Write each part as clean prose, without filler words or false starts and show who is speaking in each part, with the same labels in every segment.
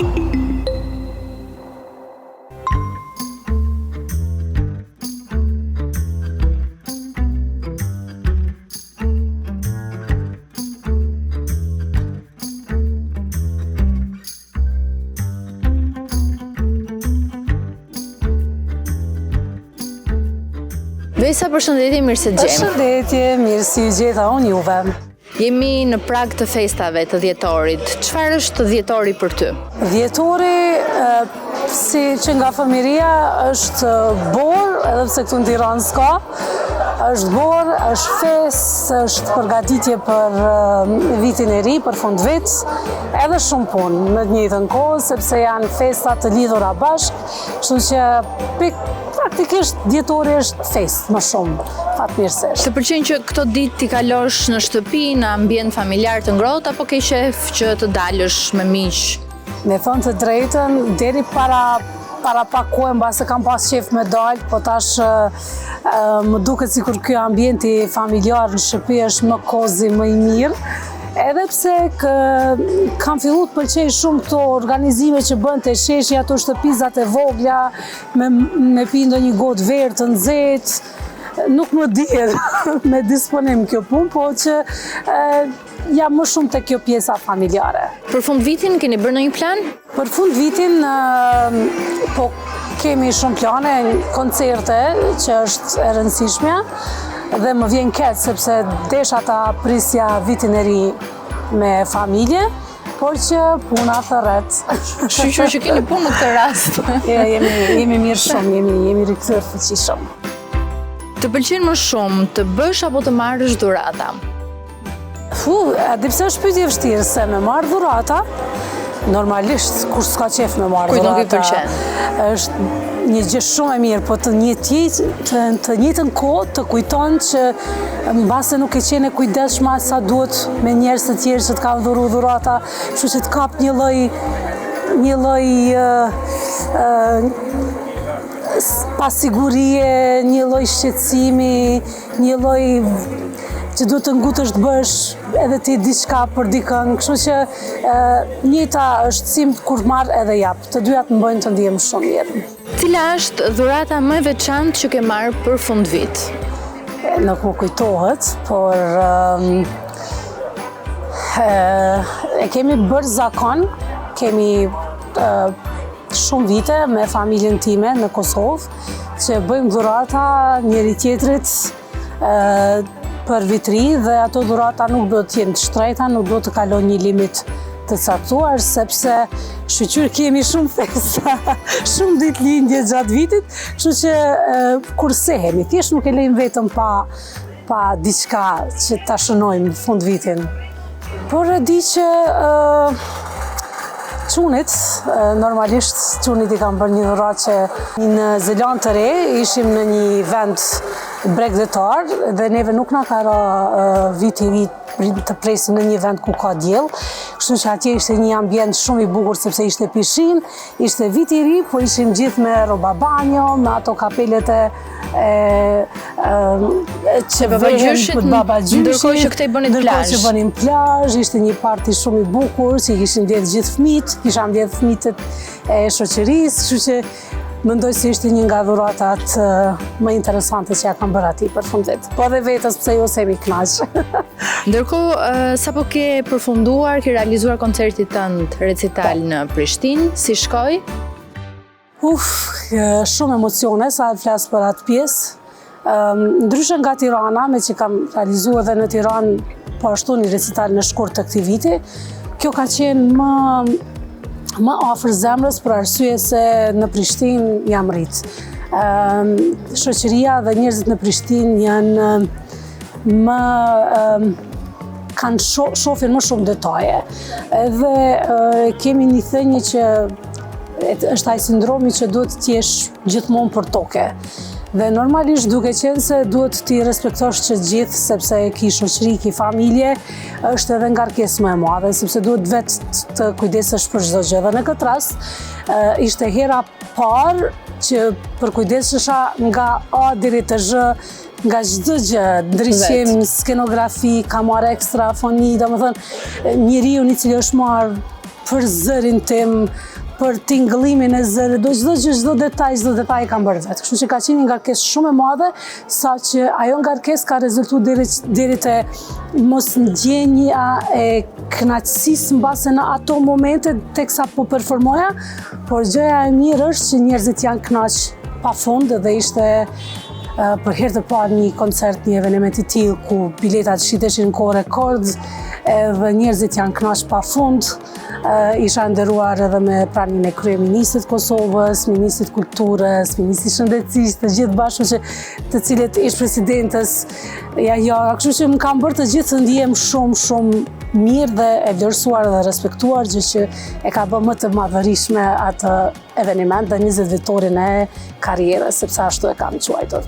Speaker 1: Vesa, përshëndetje, mirë se gjemi.
Speaker 2: Përshëndetje, mirë si ju gjeta unë juve.
Speaker 1: Jemi në prag të festave të dhjetorit. Çfarë është dhjetori për ty?
Speaker 2: Dhjetori, si që nga fëmiria, është borë, edhe pse këtu në Tiranë s'ka, është borë, është fest, është përgatitje për vitin e ri, për fund vit, edhe shumë punë në të njëjtën kohë, sepse janë festa të lidhura bashkë, kështu që praktikisht dhjetori është fest më shumë, fatmirësisht.
Speaker 1: Të pëlqen që këto ditë t'i kalosh në shtëpi, në ambient familjar të ngrohtë, apo ke qef që të dalësh me miq?
Speaker 2: Me thonë të drejtën, deri para pak kohë mbase kam pas qef me dalë, po tash më duket sikur ky ambienti familjar në shtëpi është më kozi, më i mirë. Edhe pse kam fillu të pëlqej shumë këto organizime që bën të sheshi ato shtëpizat e vogla, me pi ndonjë gotë verë të nxehtë. Nuk më dihet me disponim kjo punë, po që jam më shumë te kjo pjesa familjare.
Speaker 1: Për fund vitin keni bërë ndonjë plan?
Speaker 2: Për fund vitin po kemi shumë plane, koncerte që është e rëndësishme. Dhe më vjen keq sepse desha ta prisja vitin e ri me familje, por që puna thërret.
Speaker 1: Shqyqyr që keni punë në këtë rast.
Speaker 2: Jemi mirë shumë, jemi rikthyer fuqishëm.
Speaker 1: Të pëlqen më shumë të bësh apo të marrësh dhurata?
Speaker 2: Di pse është pyetje e vështirë, se me marrë dhurata, normalisht kur s'ka qef me marrë
Speaker 1: dhurata. Kujt nuk i pëlqen?
Speaker 2: Është një gjë shumë e mirë, po të njëjtën kohë të kujton që mbase nuk e qenë kujdesshme sa duhet me njerëz të tjerë që të kanë dhuru dhurata, kështu që të kap një lloj pasigurie, një lloj shqetësimi, një lloj që duhet të ngutësh të bësh edhe ti diçka për dikën, kështu që njëjta është simt kur marr edhe jap. Të dyjat më bëjnë të ndihem shumë mirë.
Speaker 1: Cila është dhurata më e veçantë që ke marrë për fund vit?
Speaker 2: Nuk më kujtohet, por e kemi bërë zakon, kemi shumë vite me familjen time në Kosovë, që bëjmë dhurata njëri tjetrit për vitri dhe ato dhurata nuk do të jenë të shtrejta, nuk do të kalon një limit të caktuar, sepse shqyqyr kemi shumë festa, shumë ditë lindje gjatë vitit, kështu që kur sehemi, thjesht nuk e lejmë vetëm pa diçka që ta shënojmë fund vitin. Por e di që çunit, normalisht çunit i kam bërë një dhuratë që në Zeland të Re, ishim në një vend bregdetar dhe neve nuk na ka ra viti i ri të presim në një vend ku ka diell, kështu që atje ishte një ambient shumë i bukur sepse ishte pishin, ishte viti i ri, po ishim gjithë me roba banjo, me ato kapelet që vehen për babagjyshit,
Speaker 1: ndërkohë që këtej bënin plazh.
Speaker 2: Ndërkohë që bënin plazh, ishte një parti shumë i bukur, që kishin mbledh gjithë fëmijët, kisha mbledh fëmijët e shoqërisë, kështu që mendoj se ishte një nga dhuratat më interesante që ja kam bërë atij për fund vit. Po dhe vetës pse jo se mi kënaq.
Speaker 1: Ndërkohë, sapo ke përfunduar, ke realizuar koncertin tënd recital në Prishtinë, si shkoi?
Speaker 2: Shumë emocione sa të flas për atë pjesë. Ndryshe nga Tirana, me që kam realizuar edhe në Tiranë po ashtu një recital në shkurt të këtij viti, kjo ka qenë më afër zemrës për arsye se në Prishtinë jam rrit. Shoqëria dhe njerëzit në Prishtinë janë shohin më shumë detaje. Edhe kemi një thënie që është ai sindromi që duhet të jesh gjithmonë për toke. Dhe normalisht duke qenë se duhet t'i respektosh që gjithë, sepse ki shoqëri, ki familje, është edhe ngarkesë më e madhe, sepse duhet vetë të kujdesesh për çdo gjë. Dhe në këtë rast, ishte hera parë që për kujdesesha nga A deri te Z, nga çdo gjë, ndriçim, skenografi, ka marrë ekstra foni, domethënë njeriu i cili është marrë për zërin tim, për tingëllimin e zërit, çdo detaj kam bërë vetë. Kështu që ka qenë një ngarkesë shumë e madhe, sa që ajo ngarkesë ka rezultuar deri te mos ndjenja e kënaqësisë mbase në ato momente teksa po performoja, por gjëja e mirë është që njerëzit janë kënaq pafund dhe ishte për herë të parë një koncert, një eveniment i tillë ku biletat shiteshin kohë rekord, edhe njerëzit janë kënaq pafund. Isha nderuar edhe me pranimin e kryeministrit Kosovës, ministrit kulturës, ministrit shëndetësisë, të gjithë bashkë të cilët ish presidentës. Kështu që më kanë bërë të gjithë të ndihem shumë mirë dhe e vlerësuar dhe respektuar, gjë që e ka bërë më të madhërishme atë eveniment dhe 20 vitorin e karrierës, sepse ashtu e kam quajtur.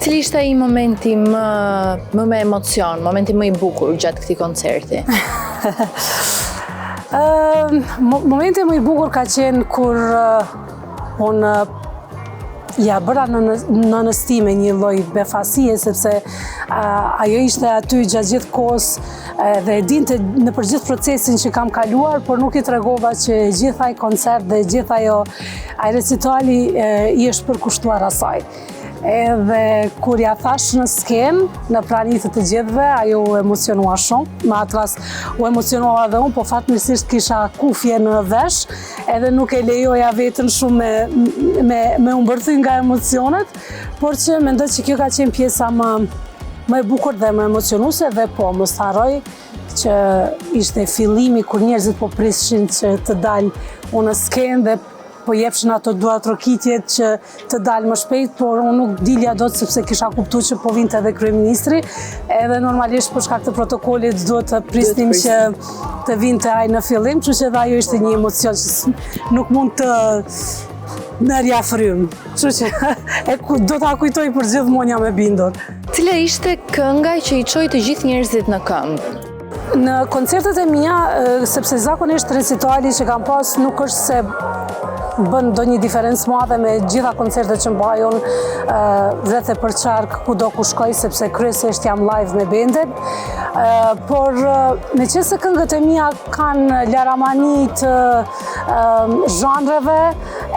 Speaker 1: Cili ishte ai momenti më me emocion, momenti më i bukur gjatë këtij koncerti?
Speaker 2: Momenti më i bukur ka qenë kur unë ja bëra në nëstime një lloj befasie, sepse ajo ishte aty gjatë gjithë kohës dhe e dinte në për gjithë procesin që kam kaluar, por nuk i tregova që gjithë ai koncert dhe gjithë ai recitali i është përkushtuar asaj. Edhe kur ja thash në skenë, në pranitë të gjithëve, ajo u emocionua shumë. Në atë rast u emocionua edhe unë, po fatmirësisht kisha kufje në vesh, edhe nuk e lejoja vetën shumë me umbërthy nga emocionet, por që mendoj që kjo ka qenë pjesa më e bukur dhe më emocionuese, dhe po, mos harroj që ishte fillimi kur njerëzit po prishin që të dalë unë në skenë dhe po jepshin ato dua trokitjet që të dalë më shpejt, por unë nuk dilja dot sepse kisha kuptuar që po vinte edhe kryeministri, edhe normalisht për shkak të protokollit duhet të prisnim që të vinte ai në fillim, kështu që edhe ajo ishte një emocion që nuk mund të merja frym. Kështu që do ta kujtoj për gjithmonë, jam e bindur.
Speaker 1: Cila ishte kënga që i çoi të gjithë njerëzit në këmbë?
Speaker 2: Në koncertet e mia, sepse zakonisht recitali që kam pas nuk është se bën ndonjë diferencë madhe me gjitha koncertet që mbajun rreth e përçark kudo ku shkoj, sepse kryesisht jam live me bendin. Por meqense këngët e mia kanë laramani të zhanreve,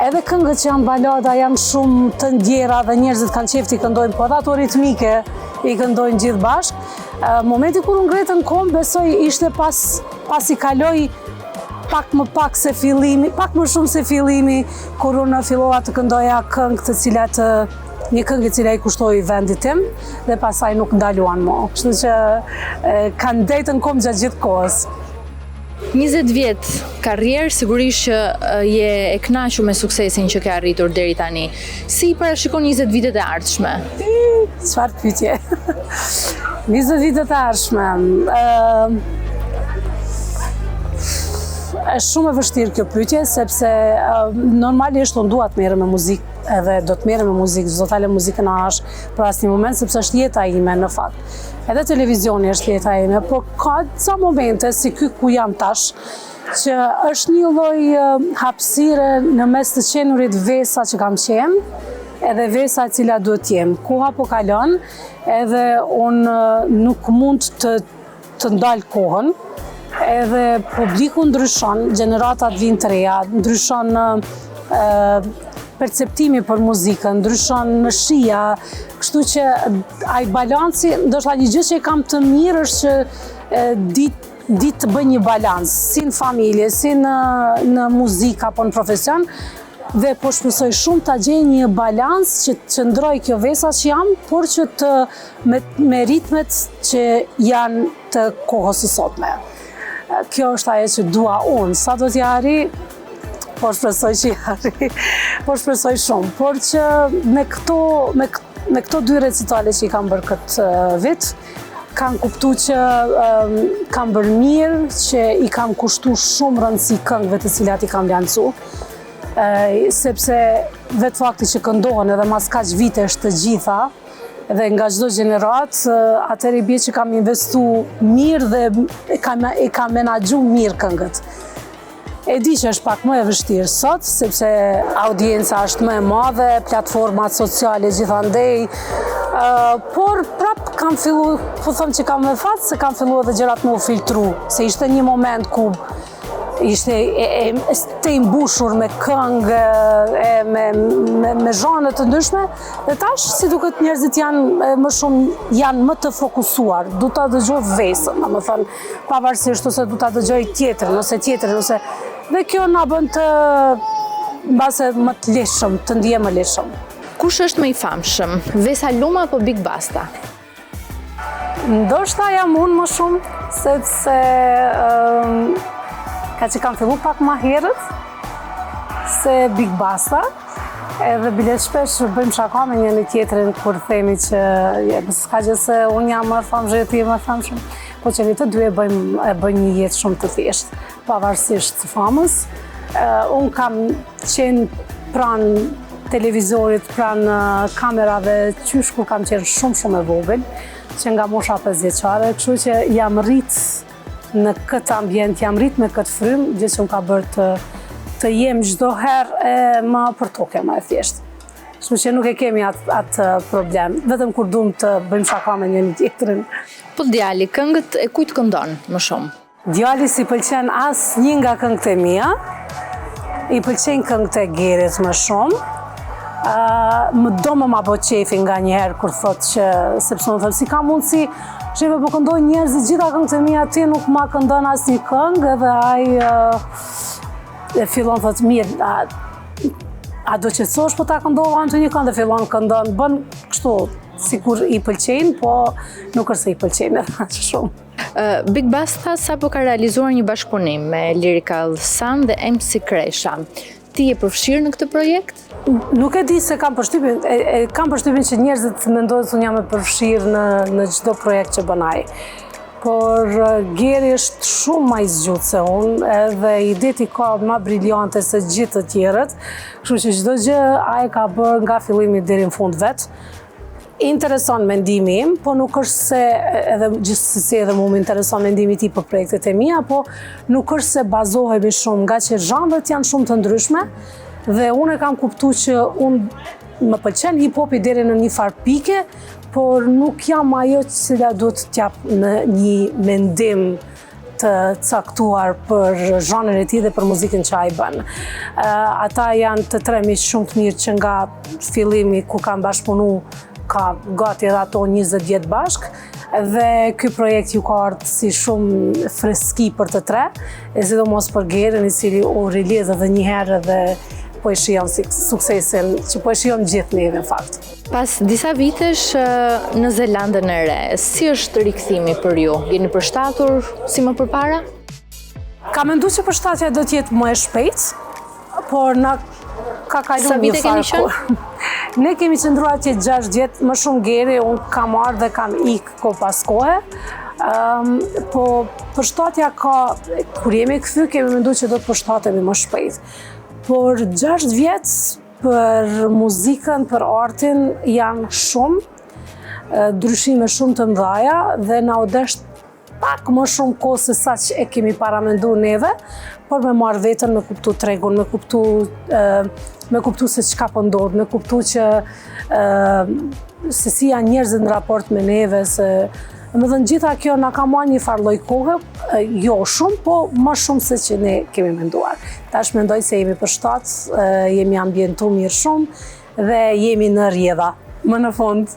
Speaker 2: edhe këngët që janë balada janë shumë të ndjera dhe njerëzit kanë qejf t'i këndojnë, po ato ritmike i këndojnë gjithë bashkë. Momenti kur unë ngretën këmbë, besoj ishte pas i kaloj pak më shumë se fillimi, kur unë fillova të këndoja një këngë e cila i kushtoi vendit tim dhe pasaj nuk ndaluan më. Kështu që kanë ndejtën këmbë gjatë gjithë kohës.
Speaker 1: 20 vjet karrierë, sigurisht që je e kënaqur me suksesin që ke arritur deri tani. Si i parashikon 20 vitet e ardhshme?
Speaker 2: Çfarë pyetje? 20 vitet e ardhshme. Është shumë e vështirë kjo pyetje, sepse normalisht unë dua të merrem me muzikë, edhe do të merrem me muzikë, s'do ta lë muzikën arash për asnjë moment, sepse është jeta ime në fakt. Edhe televizioni është jeta ime, por ka ca momente si ky ku jam tash, që është një lloj hapësire në mes të qenurit vesa që kam qenë, edhe vesa e cila duhet jem. Koha po kalon, edhe unë nuk mund të ndal kohën, edhe publiku ndryshon, gjeneratat vinë të reja, ndryshon perceptimi për muzikën, ndryshon në shija, kështu që ai balanci, ndoshta një gjë që kam të mirë është që ditë të bëj një balans, si në familje, si në muzikë apo në profesion, dhe po shpresoj shumë ta gjej një balans që të qëndroj kjo vesa që jam, por që me ritmet që janë të kohës së sotme. Kjo është ajo që dua unë. Sa do t'ja arri, po shpresoj që arri, po shpresoj shumë. Por që me këto 2 recitale që i kam bërë këtë vit, kam kuptu që kam bërë mirë, që i kam kushtu shumë rëndësi këngëve të cilat i kam lancu. Sepse vetë fakti që këndohen edhe mas kaq vitesh të gjitha dhe nga çdo gjenerat, atëherë i bie që kam investu mirë dhe e kam menaxhu mirë këngët. E di që është pak më e vështirë sot, sepse audienca është më e madhe, platformat sociale gjithandej, por prap kam filluar, po them që kam me fat se kam filluar edhe gjërat më u filtru, se ishte një moment ku ishte të imbushur me këngë, me zhanre të ndryshme, dhe tash si duket njerëzit janë më të fokusuar, du ta dëgjoj vesën, domethënë pavarësisht ose du ta dëgjoj tjetrin, dhe kjo na bën të mbase më të lehshëm, të ndihem më lehshëm.
Speaker 1: Kush është më i famshëm, Vesa Luma apo Big Basta?
Speaker 2: Ndoshta jam unë më shumë, sepse ka që kam fillu pak ma herët se Big Basta, edhe bilet shpesh bëjmë shaka me njëri tjetrin kur themi që s'ka gjë se unë jam më famshëm, ti je më famshëm, po që ne të dy e bëjmë një jetë shumë të thjeshtë, pavarësisht të famës. Unë kam qenë pranë televizorit, pranë kamerave, qysh kur kam qenë shumë e vogël, që nga mosha 5 vjeçare, kështu që jam rrit në këtë ambient, jam rrit me këtë frymë, gjë që më ka bërë të jem çdo herë më për tokë, më e thjeshtë. Kështu që nuk e kemi atë problem, vetëm kur duam të bëjmë shaka me njëri tjetrin.
Speaker 1: Po djali, këngët e kujt këndon më shumë?
Speaker 2: Djali si pëlqen asnjë nga këngët e mia, i pëlqejnë këngët e Gerit më shumë. Më do ma bo qefi nga njëherë kur thot që, sepse më thëmë, si ka mundësi, shefe po këndoj njerëzit gjitha këngët e mia, ti nuk ma këndon asnjë këngë, edhe ai fillon thot mirë, a do qetësohesh po ta këndova anë të një këngë, dhe fillon këndon, bën kështu, sikur i pëlqejnë, po nuk është se i pëlqejnë edhe aq shumë.
Speaker 1: Big Basta sapo ka realizuar një bashkëpunim me Lyrical Sun dhe MC Kresha. Ti je përfshirë në këtë projekt?
Speaker 2: Nuk e di se kam përshtypjen që njerëzit mendojnë se unë jam e përfshirë në çdo projekt që bën ai. Por Geri është shumë më i zgjuar se unë, edhe idetë i ka më briljante se gjithë të tjerët, kështu që çdo gjë ai ka bërë nga fillimi deri në fund vet. Intereson mendimi im, po nuk është se edhe gjithsesi edhe mua më intereson mendimi i tij për projektet e mia, po nuk është se bazohemi shumë, nga që zhanret janë shumë të ndryshme dhe unë e kam kuptuar që unë më pëlqen hip-hopi deri në një farë pike, por nuk jam ajo që duhet të jap në një mendim të caktuar për zhanrin e tij dhe për muzikën që ai bën. Ata janë të tre miq shumë të mirë që nga fillimi ku kanë bashkëpunuar ka gati edhe ato 20 vjet bashk, dhe ky projekt ju ka ardhur si shumë freski për të tre, e sidomos për Gerin, i cili u rilidh edhe një herë dhe po e shijon suksesin që po e shijon gjithë neve në fakt.
Speaker 1: Pas disa vitesh në Zelandën e Re, si është rikthimi për ju? Jeni përshtatur si më përpara?
Speaker 2: Kam menduar që përshtatja do të jetë më e shpejtë, por na ka kaluar një farë. Ne kemi qëndruar atje 6 vjet, më shumë Geri, unë kam ardhur dhe kam ikë ko pas kohe. Po përshtatja ka, kur jemi kthy, kemi menduar që do të përshtatemi më shpejt. Por 6 vjet për muzikën, për artin janë shumë, ndryshime shumë të mëdha dhe na u desh pak më shumë kohë se sa që e kemi paramenduar neve, por me marrë veten, me kuptu tregun, me kuptu se çka po ndodh, me kuptu që se si janë njerëzit në raport me neve, se më thënë gjitha kjo na ka marrë një farë lloj kohe, jo shumë, po më shumë se që ne kemi menduar. Tash mendoj se jemi përshtat, jemi ambientuar mirë shumë dhe jemi në rrjedha, më në fund.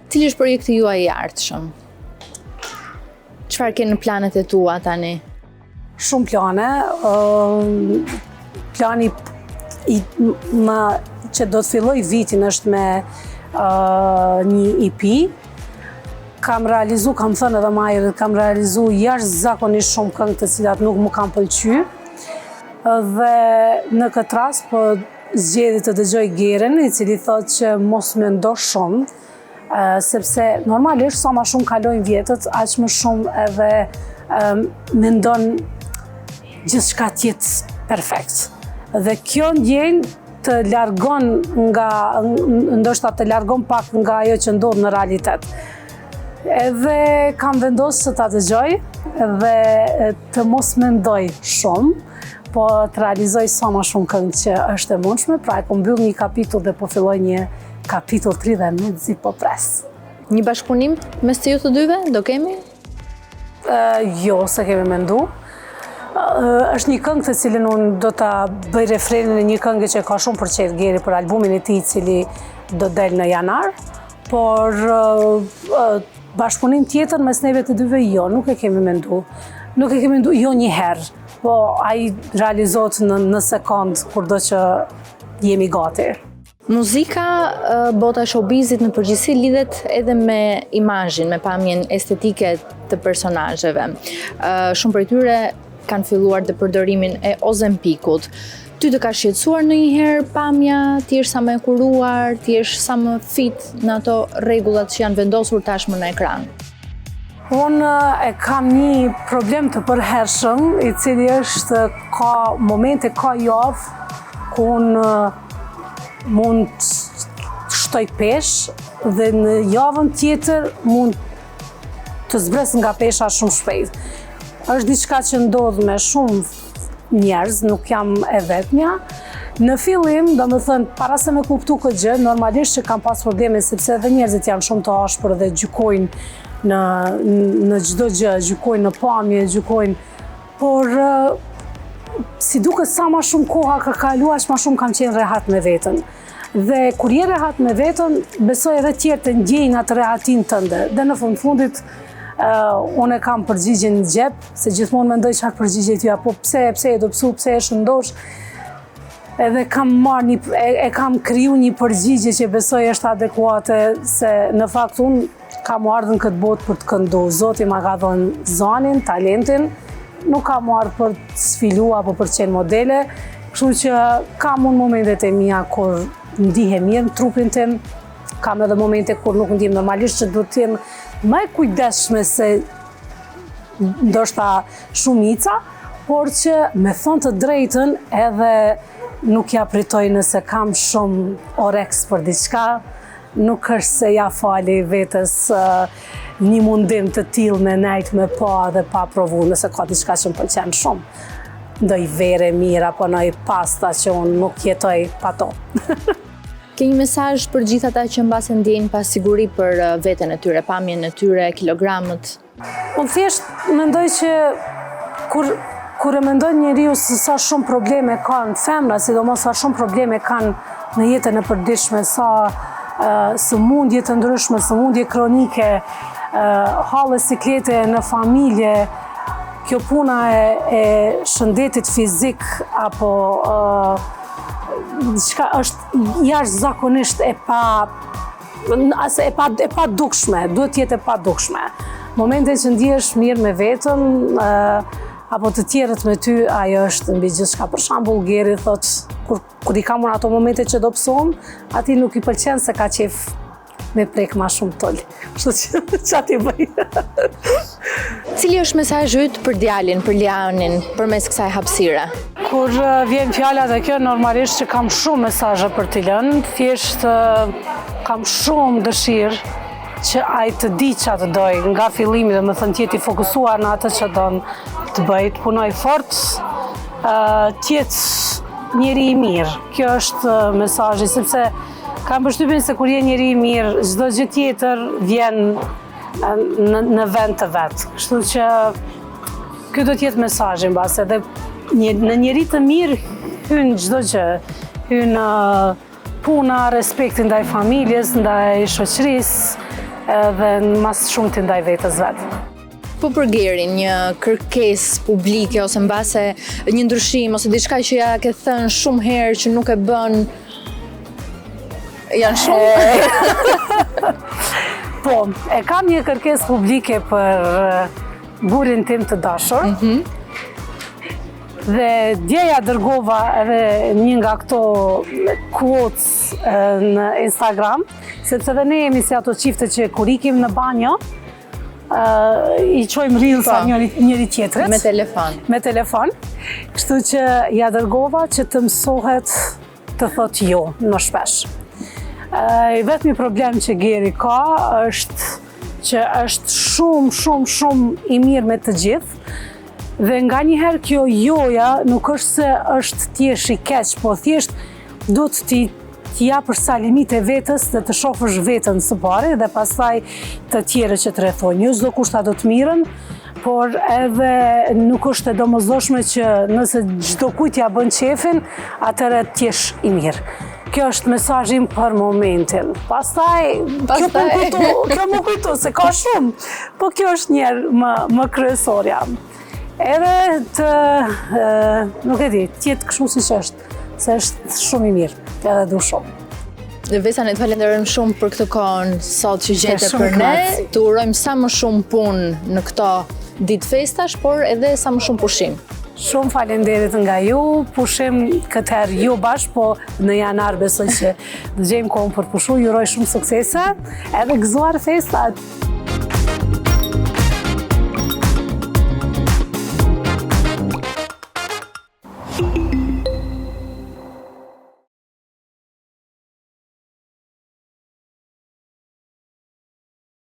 Speaker 1: Cili është projekti juaj i ardhshëm? Çfarë ke në planet e tua tani?
Speaker 2: Shumë plane. Plani që do të filloj vitin është me një EP. Kam thënë edhe më herët, kam realizu jashtëzakonisht shumë këngë të cilat nuk më kanë pëlqy. Dhe në këtë rast po zgjedi të dëgjoj Gerin, i cili thotë që mos mendo shumë, sepse normalisht sa më shumë kalojnë vjetët, aq më shumë edhe mendon gjithçka të jetë perfekt. Dhe kjo ndjenjë të largon ndoshta të largon pak nga ajo që ndodh në realitet. Edhe kam vendosur të ta dëgjoj dhe të mos mendoj shumë, po të realizoj sa më shumë këngë që është e mundshme, pra e po mbyll një kapitull dhe po filloj një kapitull 3 dhe mezi po pres.
Speaker 1: Një bashkëpunim mes të ju të dyve, do kemi?
Speaker 2: Jo, se kemi mendu. Është një këngë të cilin unë do ta bëj refrenin e një këngë që ka shumë përqejf Geri për albumin e tij i cili do del në janar, por bashkëpunim tjetër mes neve të dyve jo, nuk e kemi mendu. Nuk e kemi mendu jo një herë, po ai realizohet në sekond kurdo që jemi gati.
Speaker 1: Muzika, bota e showbizit në përgjithësi lidhet edhe me imazhin, me pamjen estetike të personazheve. Shumë prej tyre kanë filluar të përdorimin e Ozempikut. Ty të ka shqetësuar ndonjëherë pamja, ti je sa më e kuruar, ti je sa më fit në ato rregullat që janë vendosur tashmë në ekran?
Speaker 2: Unë e kam një problem të përhershëm, i cili është ka momente, ka javë ku unë mund të shtoj pesh dhe në javën tjetër mund të zbres nga pesha shumë shpejt. Është diçka që ndodh me shumë njerëz, nuk jam e vetmja. Në fillim, domethënë, para se me kuptu këtë gjë, normalisht që kam pas probleme sepse edhe njerëzit janë shumë të ashpër dhe gjykojnë në çdo gjë, gjykojnë në pamje, gjykojnë, por si duket sa më shumë koha ka kaluar, aq më shumë kam qenë rehat me veten. Dhe kur je rehat me veten, besoj edhe tjerë të ndjejnë atë rehatin tënde. Dhe në fundit, unë e kam përgjigjen në xhep, se gjithmonë mendoj çfarë përgjigje t'ja, po pse e do psu, pse e shëndosh. Edhe kam kriju një përgjigje që besoj është adekuate, se në fakt unë kam ardhur në këtë botë për të këndu. Zoti ma ka dhënë zanin, talentin, nuk kam ardhur për të sfilu apo për të qenë modele, kështu që kam unë momentet e mia kur ndihem mirë në trupin tim, kam edhe momente kur nuk ndihem normalisht që duhet të jem më e kujdesshme se ndoshta shumica, por që me thënë të drejtën edhe nuk ja pritoj nëse kam shumë oreks për diçka, nuk është se ja fali vetes një mundim të tillë me nejt me pa dhe pa provu, nëse ka diçka që më pëlqen shumë. Ndoj vere mirë apo ndoj pasta që unë nuk jetoj pa to.
Speaker 1: Ke një mesazh për gjithë ata që mbase ndjejnë pasiguri për veten e tyre, pamjen e tyre, kilogramët?
Speaker 2: Unë thjesht mendoj që kur e mendon njeriu se sa shumë probleme kanë femra, sidomos sa shumë probleme kanë në jetën e përditshme, sa sëmundje të ndryshme, sëmundje kronike, halle siklete në familje, kjo puna e shëndetit fizik apo diçka është jashtëzakonisht e pa dukshme, duhet të jetë e pa dukshme. Momente që ndihesh mirë me veten, apo të tjerët me ty, ajo është mbi gjithçka. Për shembull, Geri thotë, kur i kam unë ato momente që do psohem, atij nuk i pëlqen se ka qef me prek ma shumë toll. Kështu që çati bëj.
Speaker 1: Cili është mesazhi yt për djalin, për Leanin, përmes kësaj hapësire?
Speaker 2: Kur vjen fjala te kjo, normalisht që kam shumë mesazhe për t'i lënë, thjesht kam shumë dëshirë që ai të di çfarë të doj nga fillimi, domethënë të jetë i fokusuar në atë që don të bëj, të punoj fort, të jetë njeri i mirë. Kjo është mesazhi, sepse kam përshtypjen se kur je njeri i mirë, çdo gjë tjetër vjen në vend të vet. Kështu që ky do të jetë mesazhi mbase, dhe në njeri të mirë hyn çdo gjë, hyn puna, respekti ndaj familjes, ndaj shoqërisë, dhe mas shumë të ndaj vetës vetë.
Speaker 1: Po për Gerin, një kërkesë publike ose mbase një ndryshim ose diçka që ja ke thënë shumë herë që nuk e bën, janë shumë?
Speaker 2: Po, e kam një kërkesë publike për burin tim të dashur. Dhe djeja dërgova edhe një nga këto quotes në Instagram, sepse dhe ne jemi si ato qifte që kur ikim në banjo, i qojmë rilsa njëri tjetrit.
Speaker 1: Me telefon.
Speaker 2: Me telefon. Kështu që ja dërgova që të mësohet të thot jo në shpesh. Vetëmi problem që Geri ka është që është shumë i mirë me të gjithë. Dhe nga njëherë kjo joja nuk është se është thjesht i keq, po thjesht do të t'i japësh sa limite vetës dhe të shofësh vetën së pari dhe pastaj të tjere që të rrethojnë. Jo çdo kushta do të mirën, por edhe nuk është e domosdoshme që nëse çdo kujt ja bën qefin, atëherë t'jesh i mirë. Kjo është mesazhim për momentin. Pastaj kjo më kujto se ka shumë, po kjo është njerë më kryesorja. Edhe të, nuk e di, tjetë kështu si që është, se është shumë i mirë, edhe du shumë.
Speaker 1: Dhe Vesa, ne të falenderojmë shumë për këtë kohën sot që gjete për ne, të urojmë sa më shumë punë në këto ditë festash, por edhe sa më shumë pushim.
Speaker 2: Shumë falenderit nga ju, pushim këtë herë ju bashkë, po në janar besoj që dëgjejmë kohën për pushu, ju uroj shumë suksese, edhe gëzuar festat!